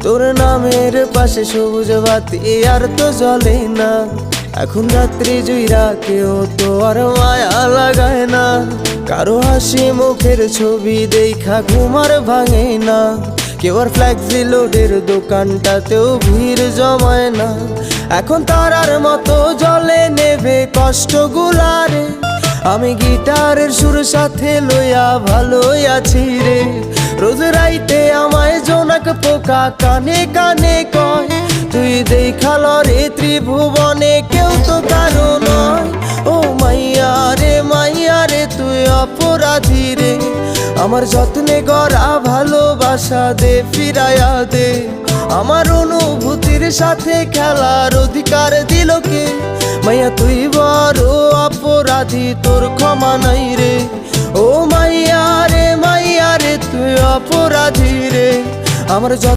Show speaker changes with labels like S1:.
S1: তোর নামের পাশে সবুজ বাতি আর তো জ্বলে না। এখন রাত্রি জুইরা কেউ তো আর মায়া লাগায় না। কারো হাসি মুখের ছবি দেখা ঘুমার ভাঙে না। কেউ আর ফ্ল্যাক্সি লোডের দোকানটাতেও ভিড় জমায় না। এখন তারার মতো জলে নেবে কষ্টগুলারে। আমি গিটারের সুর সাথে লইয়া ভালোই আছি রে। রোজ রাইতে আমায় জোনাক পোকা কানে কানে কয়, তুই দেখাল রে ত্রিভুবনে কেউ তো কারো নয়। ও মাইয়া রে তুই অপরাধী রে। আমার যত্নে গড়া ভালোবাসা দে ফিরাইয়া দে। আমার অনুভূতির সাথে খেলার অধিকার দিল কে? মাইয়া তুই বড় অপরাধী, তোর ক্ষমা নাই রে। ও মাইয়া রে তুই অপরাধী রে। আমার